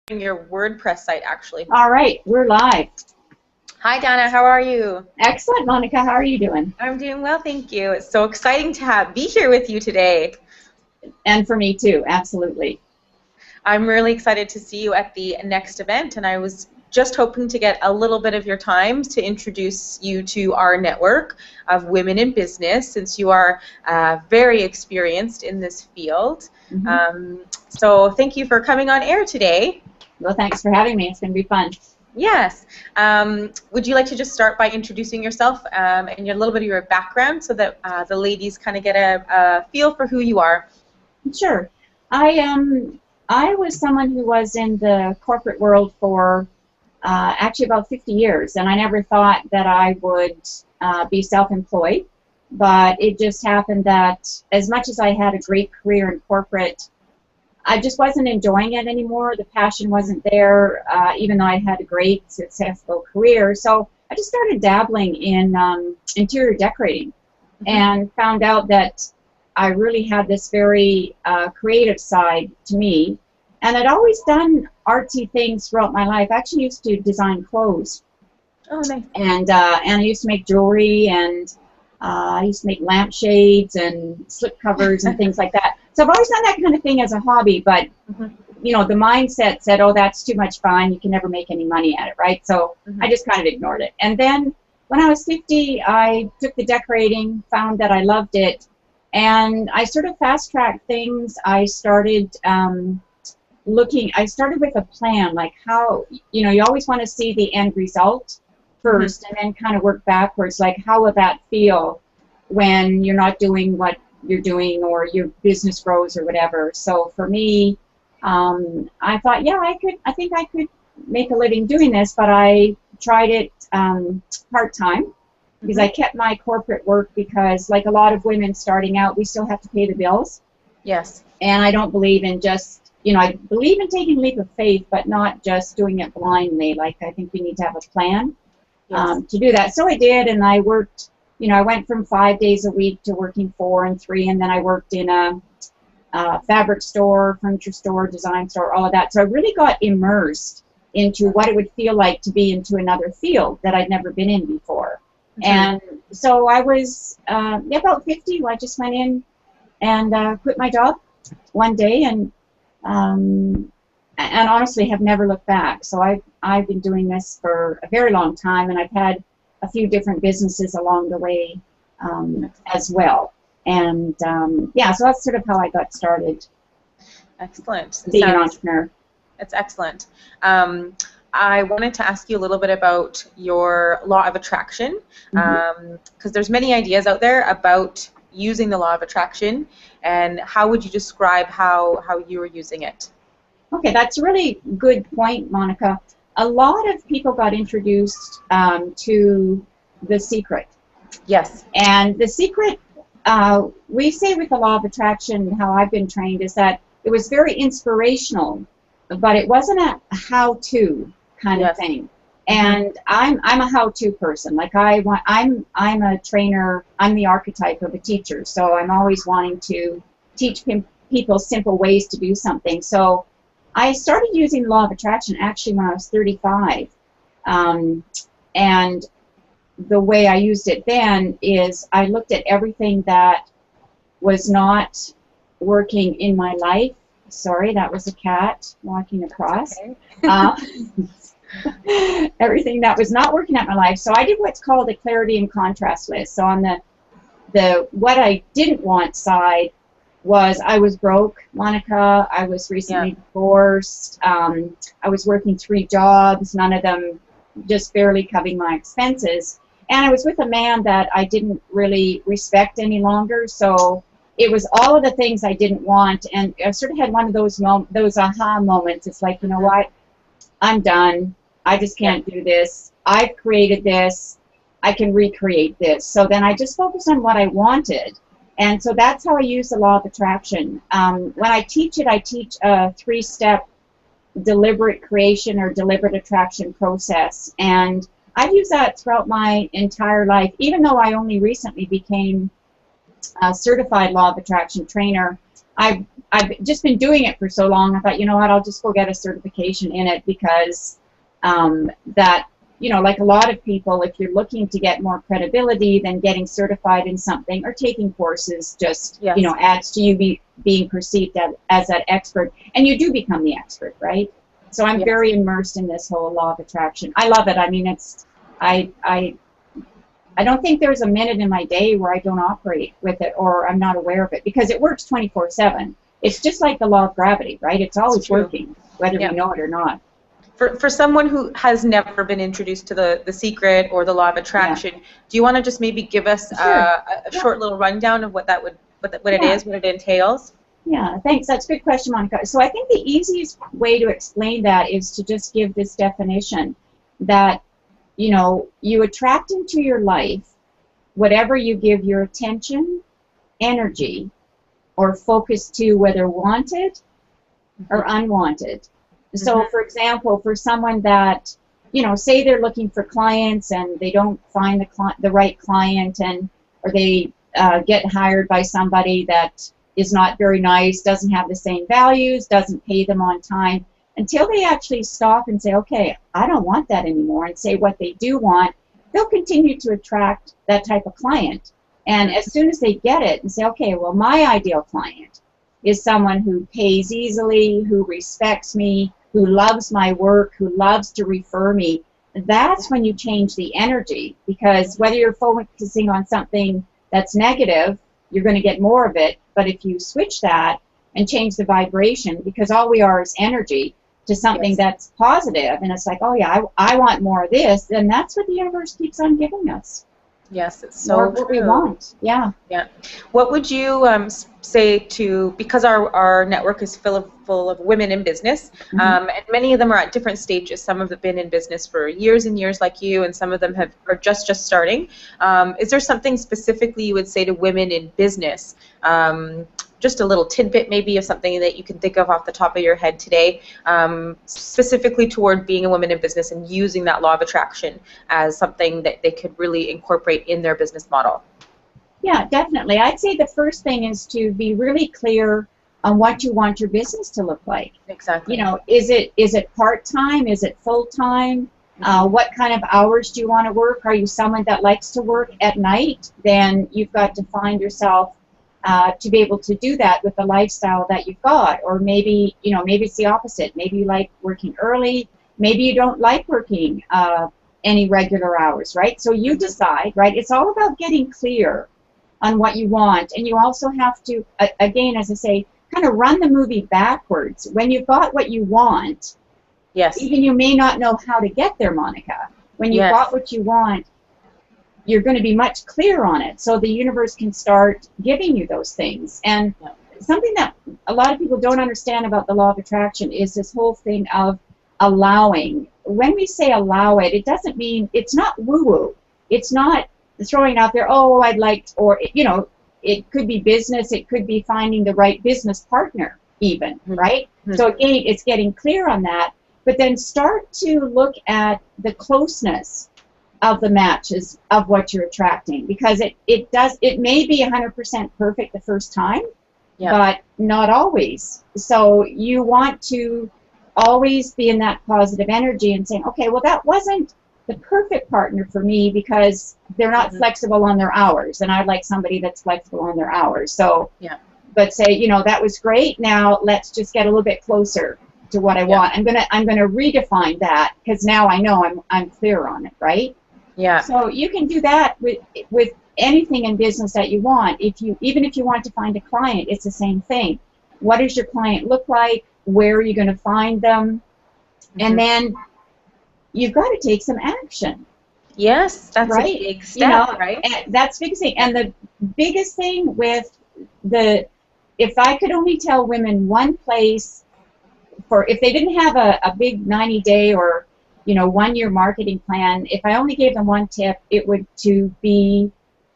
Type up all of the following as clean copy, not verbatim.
Your WordPress site, actually. All right, we're live. Hi, Dana. How are you? Excellent, Monica. How are you doing? I'm doing well, thank you. It's so exciting to be here with you today. And for me, too. Absolutely. I'm really excited to see you at the next event, and I was just hoping to get a little bit of your time to introduce you to our network of women in business, since you are very experienced in this field. So thank you for coming on air today. Well, thanks for having me. It's going to be fun. Yes. Would you like to just start by introducing yourself and a little bit of your background so that the ladies kind of get a feel for who you are? Sure. I was someone who was in the corporate world for actually about 50 years, and I never thought that I would be self-employed, but it just happened that as much as I had a great career in corporate, I just wasn't enjoying it anymore. The passion wasn't there, even though I had a great, successful career. So I just started dabbling in interior decorating and found out that I really had this very creative side to me. And I'd always done artsy things throughout my life. I actually used to design clothes. Oh, nice. And I used to make jewelry, and I used to make lampshades and slip covers and things like that. So I've always done that kind of thing as a hobby, but you know, the mindset said, oh, that's too much fun. You can never make any money at it, right? So I just kind of ignored it. And then when I was 50, I took the decorating, found that I loved it, and I sort of fast-tracked things. I started I started with a plan, like how, you know, you always want to see the end result first and then kind of work backwards, like how will that feel when you're not doing what you're doing or your business grows or whatever. So for me, I thought, yeah, I think I could make a living doing this, but I tried it part-time because I kept my corporate work because, like a lot of women starting out, we still have to pay the bills. Yes. And I don't believe in just, you know, I believe in taking a leap of faith, but not just doing it blindly. Like, I think we need to have a plan to do that. So I did, and I worked, you know, I went from 5 days a week to working 4 and 3, and then I worked in a fabric store, furniture store, design store, all of that. So I really got immersed into what it would feel like to be into another field that I'd never been in before. And so I was about 50. I just went in and quit my job one day, and honestly have never looked back. So I've been doing this for a very long time, and I've had a few different businesses along the way as well. And yeah, so that's sort of how I got started. Excellent. Being an entrepreneur. That's excellent. I wanted to ask you a little bit about your law of attraction, because there's many ideas out there about using the law of attraction, and how would you describe how you were using it? Okay, that's a really good point, Monica. A lot of people got introduced to The Secret. Yes. And The Secret, we say with the law of attraction, how I've been trained, is that it was very inspirational, but it wasn't a how-to kind of thing. And I'm a how-to person. Like I'm a trainer. I'm the archetype of a teacher. So I'm always wanting to teach people simple ways to do something. So I started using the law of attraction actually when I was 35. And the way I used it then is I looked at everything that was not working in my life. Sorry, that was a cat walking across. Everything that was not working at my life. So I did what's called a clarity and contrast list. So on the what I didn't want side was I was broke, Monica. I was recently divorced. I was working 3 jobs, none of them just barely covering my expenses. And I was with a man that I didn't really respect any longer. So it was all of the things I didn't want. And I sort of had one of those aha moments. It's like, you know what? I'm done. I just can't do this. I've created this. I can recreate this. So then I just focused on what I wanted. And so that's how I use the law of attraction. When I teach it, I teach a 3-step deliberate creation or deliberate attraction process. And I've used that throughout my entire life, even though I only recently became a certified law of attraction trainer. I've just been doing it for so long. I thought, you know what, I'll just go get a certification in it because that, you know, like a lot of people, if you're looking to get more credibility, then getting certified in something or taking courses just, Yes. you know, adds to you being perceived as that expert. And you do become the expert, right? So I'm Yes. very immersed in this whole law of attraction. I love it. I mean, I don't think there's a minute in my day where I don't operate with it or I'm not aware of it because it works 24/7. It's just like the law of gravity, right? It's always working, whether we know it or not. For someone who has never been introduced to the secret or the law of attraction, do you want to just maybe give us a short little rundown of what it is, what it entails? Yeah, thanks. That's a good question, Monica. So I think the easiest way to explain that is to just give this definition that, you know, you attract into your life whatever you give your attention, energy, or focus to, whether wanted or unwanted. So, for example, for someone that, you know, say they're looking for clients and they don't find the right client, or they get hired by somebody that is not very nice, doesn't have the same values, doesn't pay them on time, until they actually stop and say, okay, I don't want that anymore, and say what they do want, they'll continue to attract that type of client. And as soon as they get it and say, okay, well, my ideal client is someone who pays easily, who respects me, who loves my work, who loves to refer me, that's when you change the energy. Because whether you're focusing on something that's negative, you're going to get more of it. But if you switch that and change the vibration, because all we are is energy, to something that's positive, and it's like, oh yeah, I want more of this, then that's what the universe keeps on giving us. Yes, it's so what we want. Yeah. What would you say to, because our network is full of women in business, and many of them are at different stages. Some have been in business for years and years like you, and some of them are just starting. Is there something specifically you would say to women in business? Just a little tidbit maybe of something that you can think of off the top of your head today, specifically toward being a woman in business and using that law of attraction as something that they could really incorporate in their business model. Yeah, definitely. I'd say the first thing is to be really clear on what you want your business to look like. Exactly. You know, is it part-time? Is it full-time? What kind of hours do you want to work? Are you someone that likes to work at night? Then you've got to find yourself to be able to do that with the lifestyle that you've got. Or maybe, you know, maybe it's the opposite. Maybe you like working early. Maybe you don't like working any regular hours, right? So you decide, right? It's all about getting clear on what you want. And you also have to, again, as I say, kind of run the movie backwards. When you've got what you want, even you may not know how to get there, Monica. When you've got what you want, you're going to be much clearer on it, so the universe can start giving you those things. And something that a lot of people don't understand about the law of attraction is this whole thing of allowing. When we say allow it, it doesn't mean, it's not woo-woo. It's not throwing out there, oh, I'd like, or, you know, it could be business, it could be finding the right business partner even, right? So again, it's getting clear on that, but then start to look at the closeness of the matches of what you're attracting, because it may be 100% perfect the first time, but not always. So you want to always be in that positive energy and saying, okay, well, that wasn't the perfect partner for me because they're not flexible on their hours, and I'd like somebody that's flexible on their hours. So but say, you know, that was great, now let's just get a little bit closer to what I want. I'm gonna redefine that, because now I know I'm clear on it, right? So you can do that with anything in business that you want. Even if you want to find a client, it's the same thing. What does your client look like? Where are you going to find them? And then you've got to take some action. Yes, that's a big step, you know, right? And that's the biggest thing. And the biggest thing with if I could only tell women one place, if they didn't have a big 90-day or, you know, 1-year marketing plan, if I only gave them one tip, it would to be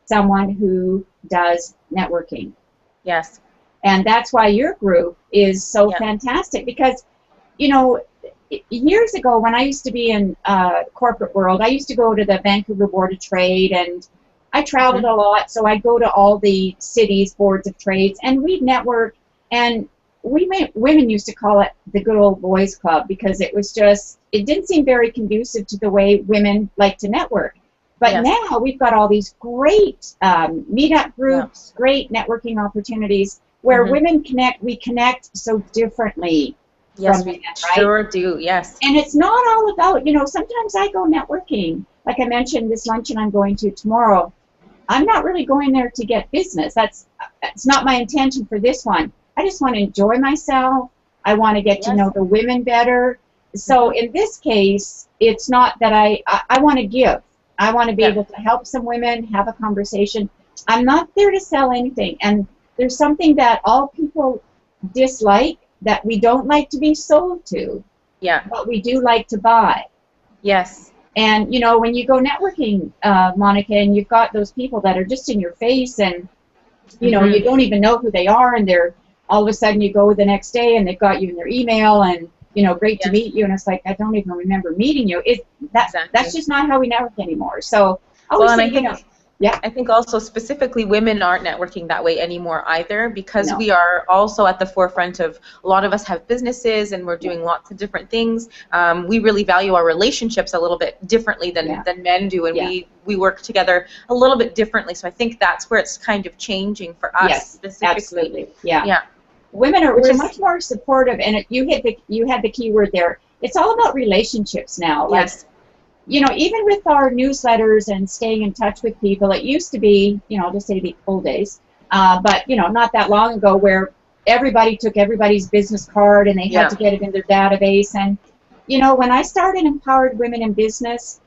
someone who does networking. Yes. And that's why your group is so fantastic, because, you know, years ago when I used to be in corporate world, I used to go to the Vancouver Board of Trade, and I traveled a lot, so I'd go to all the cities' boards of trades, and we'd network, And women used to call it the good old boys club because it was just, it didn't seem very conducive to the way women like to network. But Yes. now we've got all these great meetup groups, great networking opportunities where women connect. We connect so differently. Yes, from we men, right? sure do. Yes. And it's not all about, sometimes I go networking. Like I mentioned, this luncheon I'm going to tomorrow, I'm not really going there to get business. That's not my intention for this one. I just want to enjoy myself. I want to get to know the women better. So in this case, it's not that I want to give. I want to be able to help some women, have a conversation. I'm not there to sell anything. And there's something that all people dislike, that we don't like to be sold to. Yeah. But we do like to buy. Yes. And, when you go networking, Monica, and you've got those people that are just in your face and, you don't even know who they are, and they're all of a sudden you go the next day and they've got you in their email and, great to meet you. And it's like, I don't even remember meeting you. That's just not how we network anymore. So I always say, I think also specifically women aren't networking that way anymore either, because we are also at the forefront of, a lot of us have businesses and we're doing lots of different things. We really value our relationships a little bit differently than men do, and we work together a little bit differently. So I think that's where it's kind of changing for us specifically. Absolutely. Yeah. Women are much more supportive, and you had the key word there. It's all about relationships now. Yes. Even with our newsletters and staying in touch with people, it used to be, I'll just say the old days, but, not that long ago, where everybody took everybody's business card and they had to get it in their database. And, when I started Empowered Women in Business,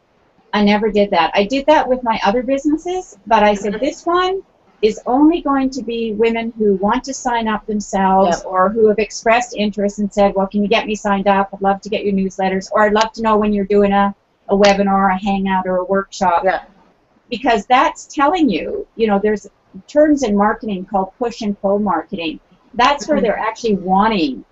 I never did that. I did that with my other businesses, but I said, this one is only going to be women who want to sign up themselves or who have expressed interest and said, well, can you get me signed up? I'd love to get your newsletters, or I'd love to know when you're doing a webinar, a hangout, or a workshop. Because that's telling you, there's terms in marketing called push and pull marketing. That's where they're actually wanting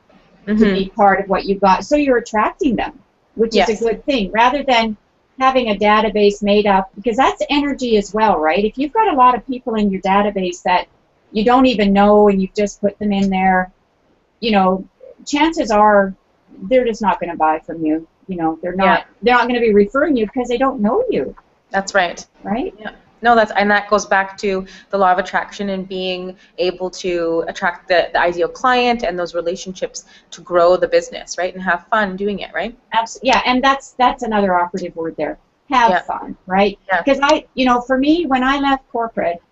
to be part of what you've got. So you're attracting them, which is a good thing, rather than having a database made up, because that's energy as well, right? If you've got a lot of people in your database that you don't even know and you've just put them in there, chances are they're just not going to buy from you. They're not going to be referring you because they don't know you. That's right. Right? Yeah. No, and that goes back to the law of attraction and being able to attract the ideal client and those relationships to grow the business, right? And have fun doing it, right? Absolutely. Yeah, and that's another operative word there. Have fun, right? Because for me, when I left corporate,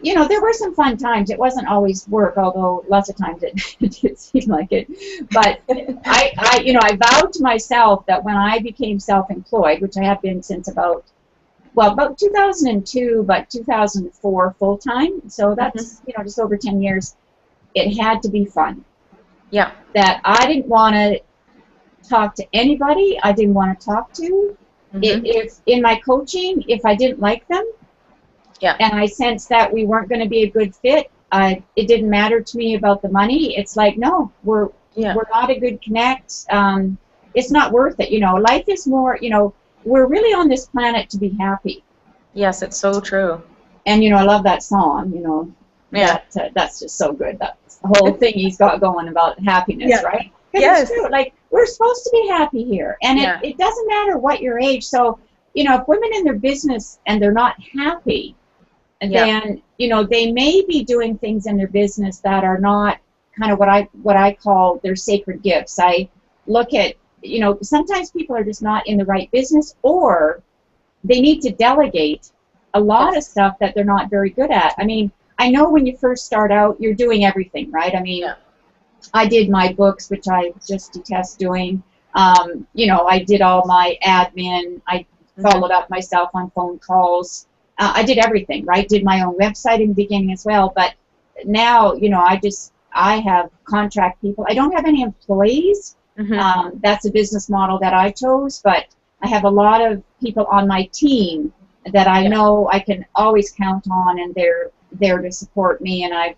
there were some fun times. It wasn't always work, although lots of times it did seem like it. But I vowed to myself that when I became self-employed, which I have been since about 2002, but 2004 full-time, so that's, just over 10 years, it had to be fun. Yeah. That I didn't want to talk to anybody I didn't want to talk to. If in my coaching, if I didn't like them, and I sensed that we weren't going to be a good fit, it didn't matter to me about the money. It's like, no, we're not a good connect. It's not worth it. Life is more, we're really on this planet to be happy. Yes, it's so true. And, I love that song, that's just so good. That's the whole thing he's got going about happiness, right? Yes. It's true. Like, we're supposed to be happy here. And it doesn't matter what your age. So, if women in their business and they're not happy, then, they may be doing things in their business that are not kind of what I call their sacred gifts. I look at, sometimes people are just not in the right business, or they need to delegate a lot of stuff that they're not very good at. I mean, I know when you first start out, you're doing everything, right? I mean, I did my books, which I just detest doing. I did all my admin. I followed up myself on phone calls. I did everything, right? Did my own website in the beginning as well. But now, I have contract people. I don't have any employees. That's a business model that I chose, but I have a lot of people on my team that I know I can always count on, and they're there to support me. And I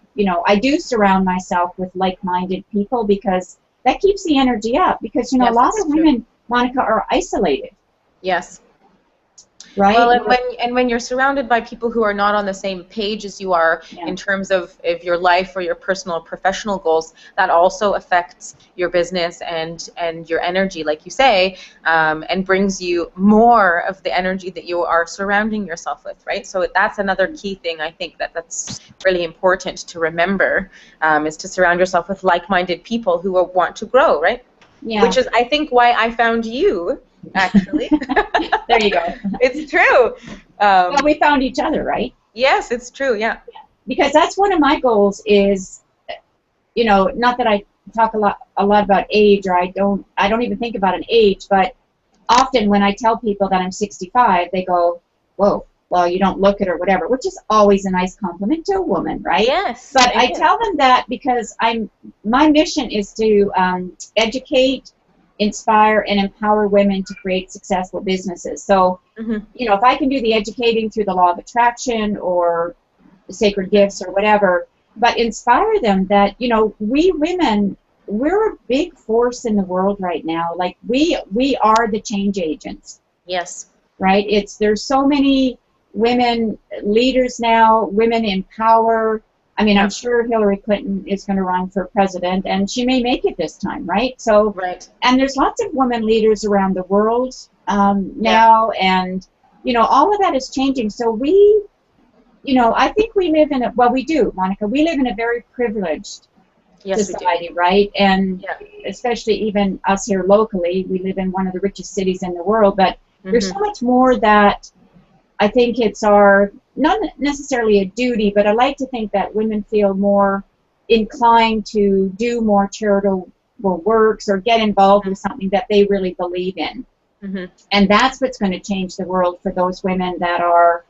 do surround myself with like-minded people, because that keeps the energy up. Because a lot of women, Monica, are isolated. Yes. right? Well, and when you're surrounded by people who are not on the same page as you are Yeah. in terms of your life or your personal or professional goals, that also affects your business and your energy, like you say, and brings you more of the energy that you are surrounding yourself with, right? So that's another key thing I think that's really important to remember, is to surround yourself with like-minded people who want to grow, right? Yeah. Which is, I think, why I found you, actually. There you go. It's true. Well, we found each other, right? Yes, it's true, yeah. Because that's one of my goals is, not that I talk a lot about age, or I don't even think about an age, but often when I tell people that I'm 65, they go, whoa, well, you don't look it or whatever, which is always a nice compliment to a woman, right? Yes. But I tell them that because my mission is to educate, inspire, and empower women to create successful businesses. So, if I can do the educating through the law of attraction or sacred gifts or whatever, but inspire them that, we women, we're a big force in the world right now. Like we are the change agents. Yes. Right? There's so many women leaders now, women in power. I mean, I'm sure Hillary Clinton is going to run for president, and she may make it this time, right? So, right. And there's lots of women leaders around the world now, and all of that is changing. So we, I think we live in we do, Monica. We live in a very privileged society, right? And especially even us here locally, we live in one of the richest cities in the world, but there's so much more that I think it's not necessarily a duty, but I like to think that women feel more inclined to do more charitable works or get involved with something that they really believe in. And that's what's going to change the world for those women that are,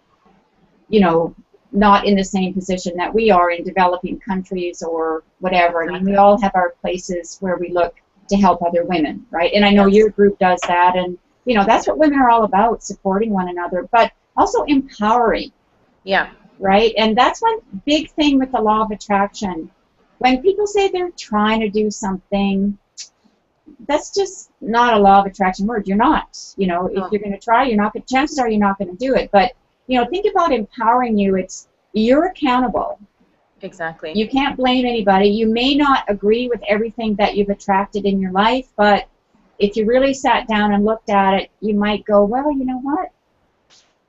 not in the same position that we are in developing countries or whatever. I mean, we all have our places where we look to help other women, right? And I know your group does that, and that's what women are all about, supporting one another, but also empowering. Yeah. Right? And that's one big thing with the law of attraction. When people say they're trying to do something, that's just not a law of attraction word. You're not. If you're going to try, chances are you're not going to do it. But, think about empowering you. You're accountable. Exactly. You can't blame anybody. You may not agree with everything that you've attracted in your life, but if you really sat down and looked at it, you might go, well, you know what?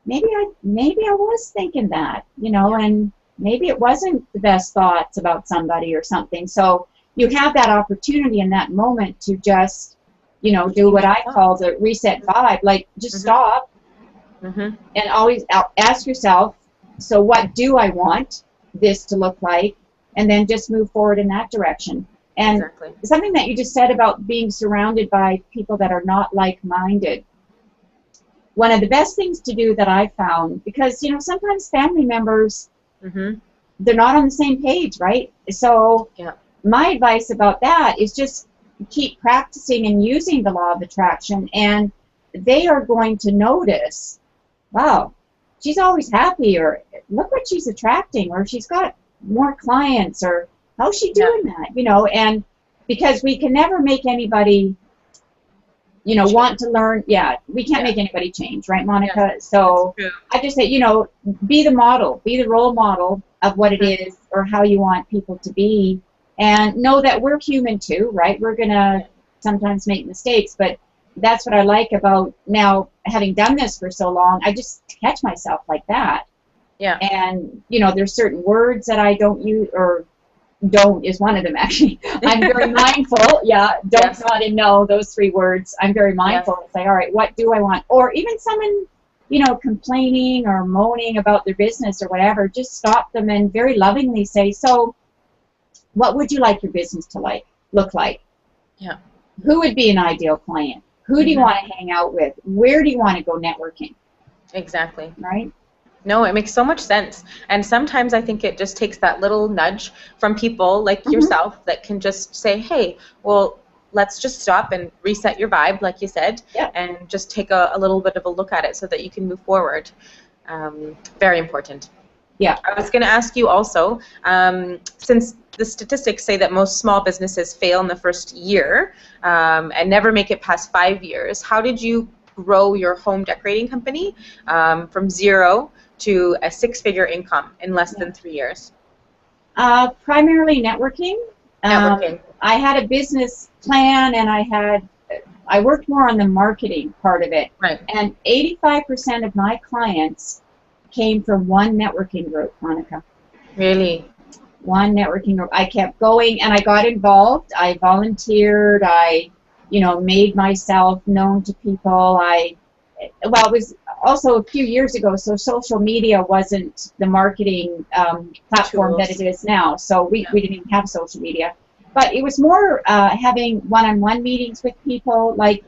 Maybe I was thinking that, and maybe it wasn't the best thoughts about somebody or something. So you have that opportunity in that moment to just, do what I call the reset vibe, like just stop and always ask yourself, so what do I want this to look like? And then just move forward in that direction. And something that you just said about being surrounded by people that are not like-minded. One of the best things to do that I found, because, sometimes family members, they're not on the same page, right? So my advice about that is just keep practicing and using the law of attraction, and they are going to notice, wow, she's always happy, or look what she's attracting, or she's got more clients, or how's she doing that, and because we can never make anybody, want to learn, we can't make anybody change, right, Monica? So I just say, be the model, be the role model of what it is or how you want people to be, and know that we're human too, right? We're going to sometimes make mistakes, but that's what I like about now, having done this for so long, I just catch myself like that. Yeah. And, there's certain words that I don't use, or don't is one of them, actually. I'm very mindful. Don't, not, and no, those three words. I'm very mindful and say, all right, what do I want? Or even someone, complaining or moaning about their business or whatever, just stop them and very lovingly say, so what would you like your business to look like? Yeah. Who would be an ideal client? Who do you want to hang out with? Where do you want to go networking? Exactly. Right? No, it makes so much sense. And sometimes I think it just takes that little nudge from people like yourself that can just say, hey, well, let's just stop and reset your vibe, like you said, and just take a little bit of a look at it so that you can move forward. Very important. Yeah. I was going to ask you also, since the statistics say that most small businesses fail in the first year and never make it past 5 years, how did you grow your home decorating company from zero to a six-figure income in less than 3 years? Primarily networking. Networking. I had a business plan, and I worked more on the marketing part of it. Right. And 85% of my clients came from one networking group, Monika. Really? One networking group. I kept going, and I got involved. I volunteered. I, made myself known to people. It was also a few years ago, so social media wasn't the marketing platform that it is now. So we didn't even have social media. But it was more having one-on-one meetings with people, like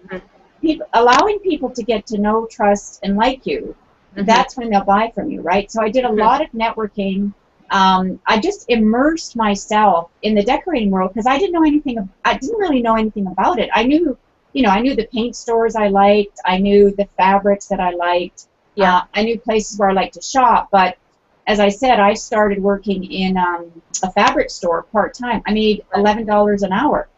allowing people to get to know, trust, and like you. That's when they'll buy from you, right? So I did a lot of networking. I just immersed myself in the decorating world because I didn't really know anything about it. I knew the paint stores I liked. I knew the fabrics that I liked. Yeah. I knew places where I liked to shop. But as I said, I started working in a fabric store part-time. I made $11 an hour.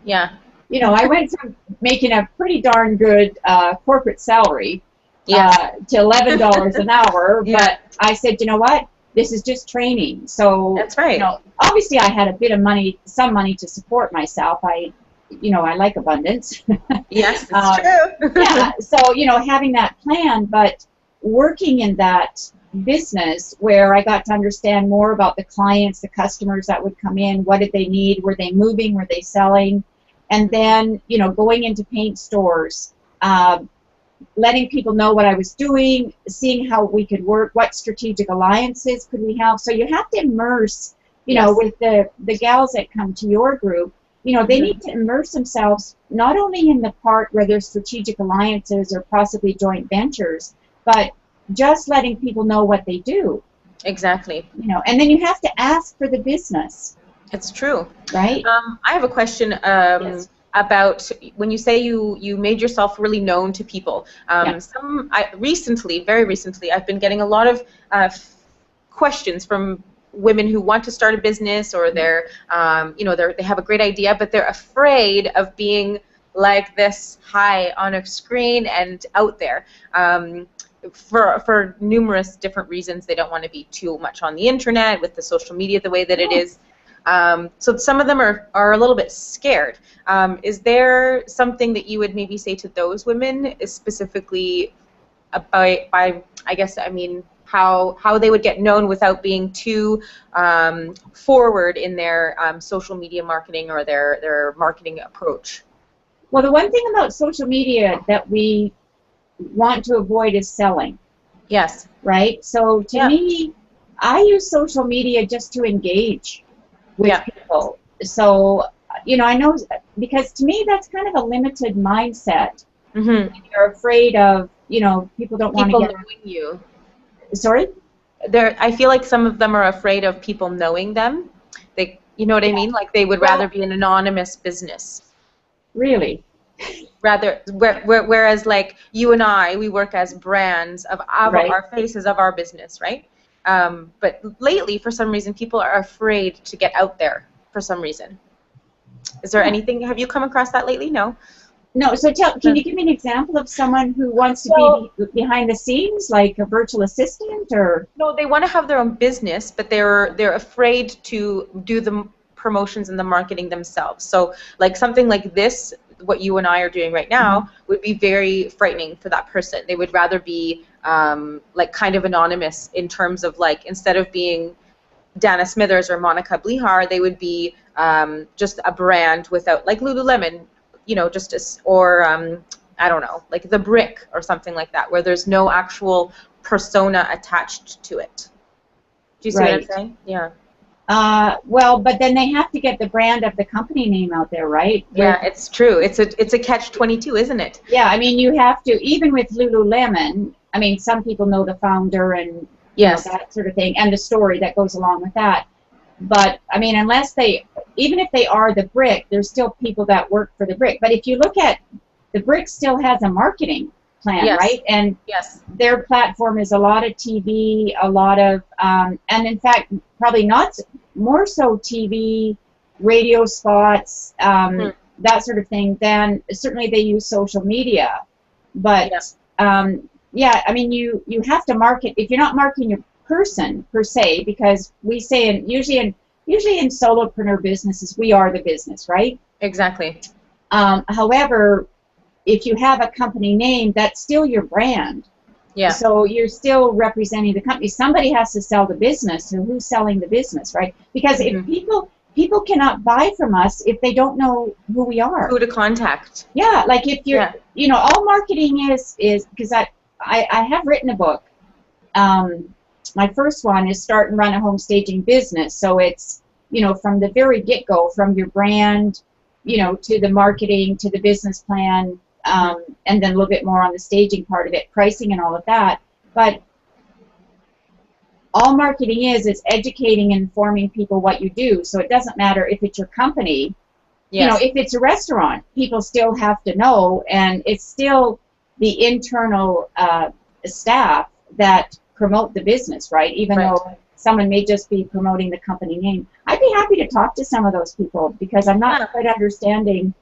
Yeah. I went from making a pretty darn good corporate salary to $11 an hour. Yeah. But I said, you know what? This is just training. So that's right. Obviously I had a bit of money, some money to support myself. I like abundance. Yes, it's true. Yeah. So, having that plan, but working in that business where I got to understand more about the clients, the customers that would come in, what did they need, were they moving, were they selling, and then, going into paint stores, letting people know what I was doing, seeing how we could work, what strategic alliances could we have. So you have to immerse, with the gals that come to your group, they need to immerse themselves not only in the part where there's strategic alliances or possibly joint ventures, but just letting people know what they do. Exactly. And then you have to ask for the business. It's true. Right? I have a question. Yes. About when you say you made yourself really known to people. Very recently, I've been getting a lot of questions from women who want to start a business, or they have a great idea, but they're afraid of being like this high on a screen and out there. For numerous different reasons. They don't want to be too much on the internet with the social media the way that it is. So some of them are a little bit scared. Is there something that you would maybe say to those women, specifically how they would get known without being too forward in their social media marketing or their marketing approach? Well, the one thing about social media that we want to avoid is selling. Yes. Right? So to me, I use social media just to engage with people. So, I know, because to me that's kind of a limited mindset. You're afraid of, people don't want to get knowing you. Sorry? I feel like some of them are afraid of people knowing them. You know what I mean? Like they would rather be an anonymous business. Really? Whereas like you and I, we work as brands of our faces of our business, right? But lately, for some reason, people are afraid to get out there for some reason. Is there anything, have you come across that lately? No? No, so can you give me an example of someone who wants to be behind the scenes, like a virtual assistant, or? No, they want to have their own business, but they're afraid to do the promotions and the marketing themselves. So like something like this, what you and I are doing right now, would be very frightening for that person. They would rather be like kind of anonymous in terms of like, instead of being Dana Smithers or Monika Blichar, they would be just a brand without, like Lululemon, or I don't know, like The Brick or something like that, where there's no actual persona attached to it. Do you see what I'm saying? Yeah. Well, but then they have to get the brand of the company name out there, right? Yeah, it's true. It's a catch-22, isn't it? Yeah, I mean, you have to, even with Lululemon, I mean, some people know the founder and that sort of thing, and the story that goes along with that. But, I mean, even if they are The Brick, there's still people that work for The Brick. But if you look at, The Brick still has a marketing plan, right? And their platform is a lot of TV, a lot of, and in fact, probably not more so TV, radio spots, that sort of thing, then certainly they use social media. But Yeah. yeah, I mean, you have to market. If you're not marketing your person per se, because we say, usually in solopreneur businesses, we are the business, right? Exactly. However, if you have a company name, that's still your brand. Yeah. So you're still representing the company. Somebody has to sell the business, so who's selling the business, right? Because if people cannot buy from us if they don't know who we are. Who to contact. Yeah, like if you're, all marketing is because I have written a book. My first one is Start and Run a Home Staging Business. So it's, from the very get-go, from your brand, to the marketing, to the business plan, and then a little bit more on the staging part of it, pricing and all of that. But all marketing is educating and informing people what you do. So it doesn't matter if it's your company. Yes. If it's a restaurant, people still have to know, and it's still the internal staff that promote the business, right? Even though someone may just be promoting the company name. I'd be happy to talk to some of those people because I'm not quite understanding.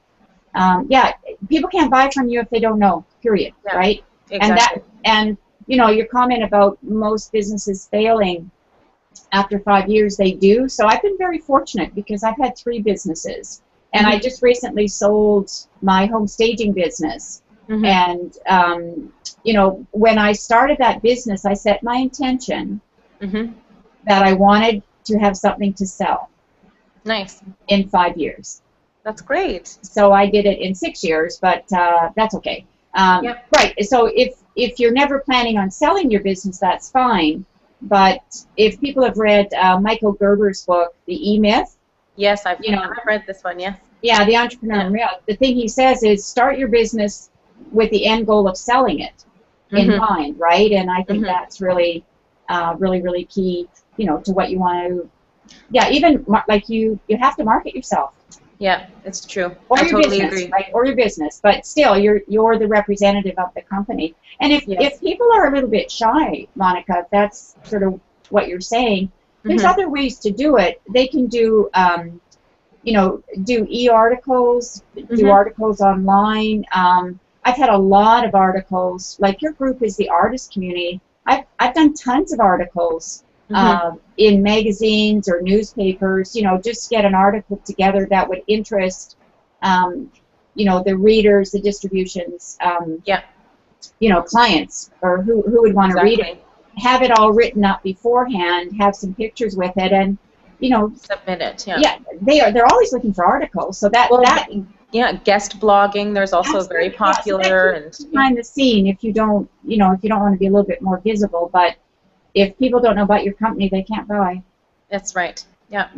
People can't buy from you if they don't know, period, right? Exactly. And your comment about most businesses failing after 5 years, they do. So I've been very fortunate because I've had 3 businesses. And I just recently sold my home staging business. And, when I started that business, I set my intention that I wanted to have something to sell. Nice. In 5 years. That's great. So I did it in 6 years, but that's okay. Right. So if you're never planning on selling your business, that's fine. But if people have read Michael Gerber's book, The E-Myth. Yes, I've read this one, yes. Yeah, The Entrepreneur in Real. The thing he says is start your business with the end goal of selling it in mind, right? And I think that's really, really key, to what you want to, even like you have to market yourself. Yeah, it's true. Or I your totally business, agree. right? Or your business, but still, you're the representative of the company. And if people are a little bit shy, Monica, if that's sort of what you're saying, there's other ways to do it. They can do, do e-articles, do articles online. I've had a lot of articles. Like your group is the artist community. I've done tons of articles. In magazines or newspapers, just get an article together that would interest, the readers, the distributions, clients, or who would want to read it. Have it all written up beforehand, have some pictures with it, and, submit it, they're always looking for articles, so that guest blogging, there's also very popular. And behind the scene, if you don't want to be a little bit more visible, but if people don't know about your company, they can't buy. That's right. Yeah.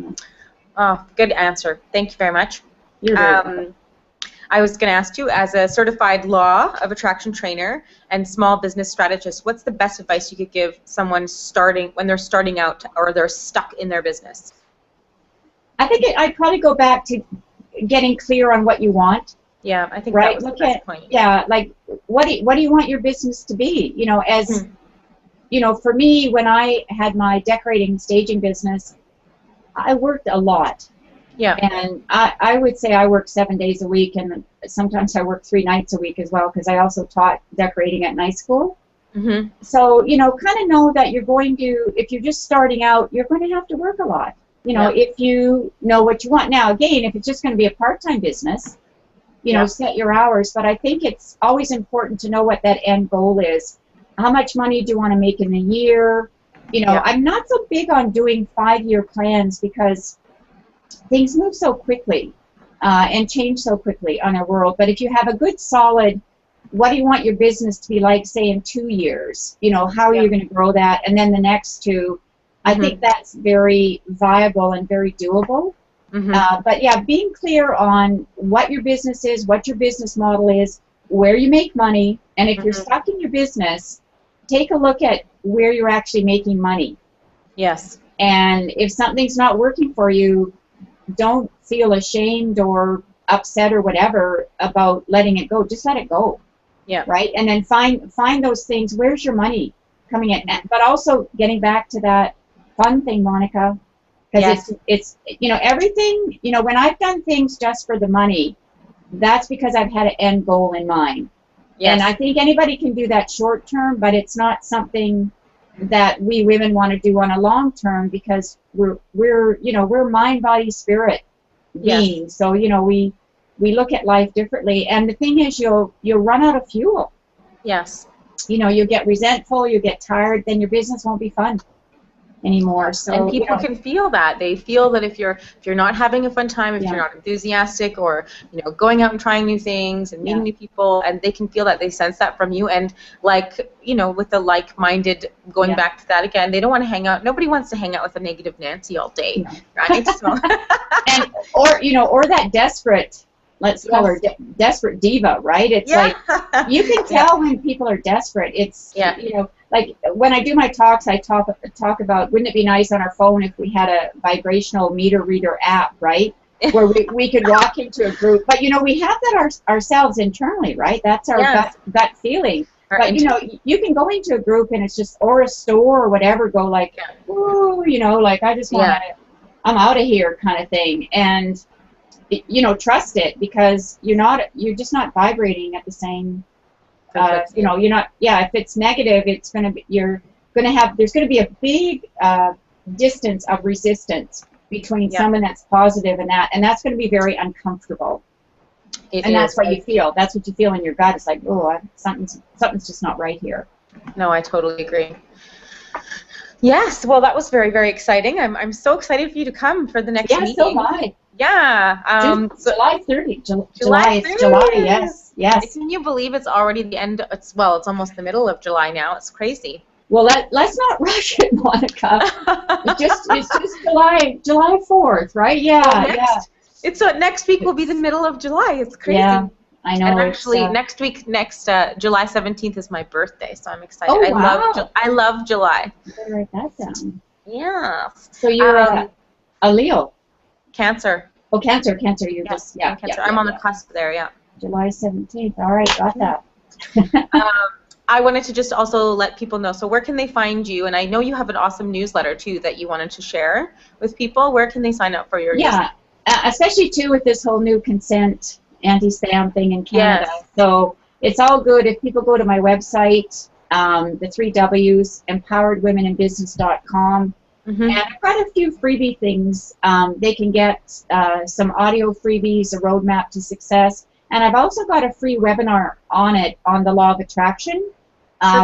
Oh, good answer. Thank you very much. You're welcome. I was going to ask you, as a certified law of attraction trainer and small business strategist, what's the best advice you could give someone when they're starting out or they're stuck in their business? I think I'd probably go back to getting clear on what you want. Yeah, I think that was the best point. Yeah, like what do you want your business to be? For me, when I had my decorating staging business, I worked a lot. Yeah. And I would say I worked 7 days a week, and sometimes I worked 3 nights a week as well, because I also taught decorating at night school. So, kind of know that you're going to, if you're just starting out, you're going to have to work a lot. If you know what you want. Now, again, if it's just going to be a part-time business, set your hours. But I think it's always important to know what that end goal is. How much money do you want to make in a year? I'm not so big on doing 5-year plans because things move so quickly and change so quickly on our world. But if you have a good, solid, what do you want your business to be like, say, in 2 years? How are you going to grow that? And then the next 2, I think that's very viable and very doable. But yeah, being clear on what your business is, what your business model is, where you make money, and if you're stuck in your business, take a look at where you're actually making money. Yes. And if something's not working for you, don't feel ashamed or upset or whatever about letting it go. Just let it go. Yeah. Right? And then find those things. Where's your money coming in? But also getting back to that fun thing, Monica, because it's everything, when I've done things just for the money, that's because I've had an end goal in mind. And I think anybody can do that short term, but it's not something that we women want to do on a long term, because we're mind, body, spirit beings. So we look at life differently. And the thing is, you'll run out of fuel. Yes. You'll get resentful, you get tired, then your business won't be fun anymore. So and people can feel that. They feel that if you're not having a fun time, if you're not enthusiastic, or going out and trying new things and meeting new people, and they can feel that, they sense that from you. And like with the like-minded, going back to that again, they don't want to hang out. Nobody wants to hang out with a negative Nancy all day, right? So and or that desperate, let's call her desperate diva, right? It's like you can tell when people are desperate. It's like when I do my talks, I talk about, wouldn't it be nice on our phone if we had a vibrational meter reader app, right? Where we could walk into a group. But we have that ourselves internally, right? That's our gut feeling. But you can go into a group and it's just, or a store or whatever, go like, ooh, like I just want to, I'm out of here kind of thing. And trust it, because you're just not vibrating at the same. You're not. Yeah, if it's negative, it's gonna be. There's gonna be a big distance of resistance between someone that's positive and that's gonna be very uncomfortable. That's what you feel. That's what you feel in your gut. It's like, oh, something's just not right here. No, I totally agree. Yes. Well, that was very, very exciting. I'm so excited for you to come for the next meeting. Yeah, so am I. Yeah. July 30th. July, yes. Can you believe it's already the end? It's almost the middle of July now. It's crazy. Well, let's not rush it, Monica. It's just July 4th, right? Yeah, It's next week will be the middle of July. It's crazy. Yeah, I know. And actually, next July 17th is my birthday, so I'm excited. Oh, wow. I love July. You better write that down. Yeah. So you're a Leo. Cancer. Oh, Cancer. You're just Cancer. I'm on the cusp there. Yeah. July 17th. All right, got that. I wanted to just also let people know. So where can they find you? And I know you have an awesome newsletter too that you wanted to share with people. Where can they sign up for your newsletter? Especially too with this whole new consent anti-spam thing in Canada. Yes. So it's all good if people go to my website, the 3 W's, empoweredwomeninbusiness.com. And I've got a few freebie things. They can get some audio freebies, a roadmap to success, and I've also got a free webinar on the law of attraction,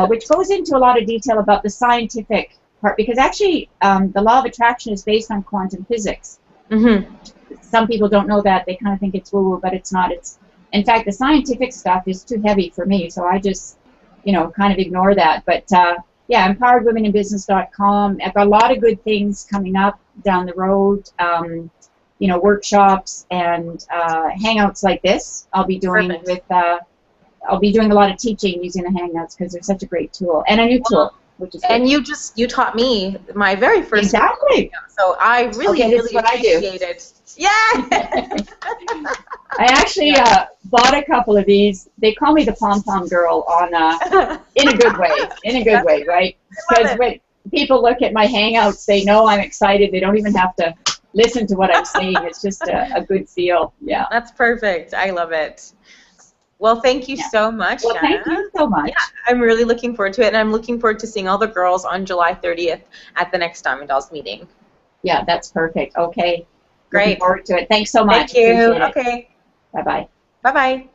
which goes into a lot of detail about the scientific part, because actually the law of attraction is based on quantum physics. Some people don't know that. They kind of think it's woo-woo, but it's not. In fact, the scientific stuff is too heavy for me, so I just kind of ignore that. But empoweredwomeninbusiness.com. I've got a lot of good things coming up down the road. Workshops and hangouts like this. I'll be doing I'll be doing a lot of teaching using the Hangouts because they're such a great tool, and a new tool, which is good. And you taught me my very first. Exactly. So I really appreciate it. Yeah. I actually bought a couple of these. They call me the pom pom girl in a good way. In a good way, right? Because when people look at my Hangouts, they know I'm excited. They don't even have to listen to what I'm saying. It's just a good feel. Yeah. That's perfect. I love it. Well, thank you so much, Well, thank you so much. Yeah, I'm really looking forward to it, and I'm looking forward to seeing all the girls on July 30th at the next Diamond Dolls meeting. Yeah, that's perfect. Okay. Great. Looking forward to it. Thanks so much. Thank you. Okay. Bye-bye. Bye-bye.